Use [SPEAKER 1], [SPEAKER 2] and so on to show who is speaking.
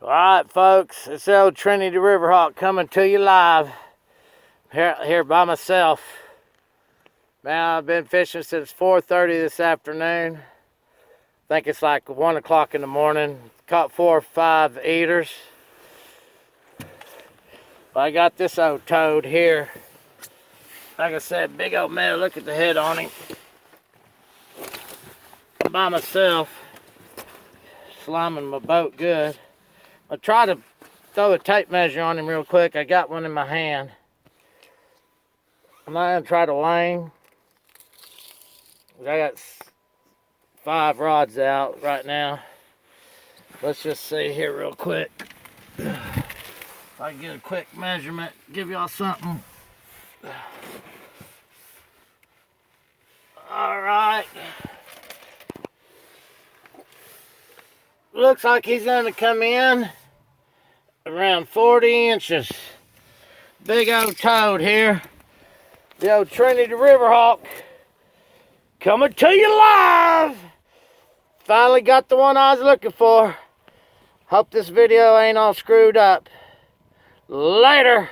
[SPEAKER 1] Alright folks, it's the old Trinity Riverhawk coming to you live here by myself. Man, I've been fishing since 4:30 this afternoon. I think it's like 1 o'clock in the morning. Caught 4 or 5 eaters. I got this old toad here. Like I said, big old male. Look at the head on him. I'm by myself, sliming my boat good. I try to throw a tape measure on him real quick. I got one in my hand. I'm not gonna try to wane. I got 5 rods out right now. Let's just see here real quick. If I can get a quick measurement, give y'all something. All right. Looks like he's gonna come in around 40 inches. Big old toad here. The old Trinity Riverhawk coming to you live. Finally got the one I was looking for. Hope this video ain't all screwed up. Later.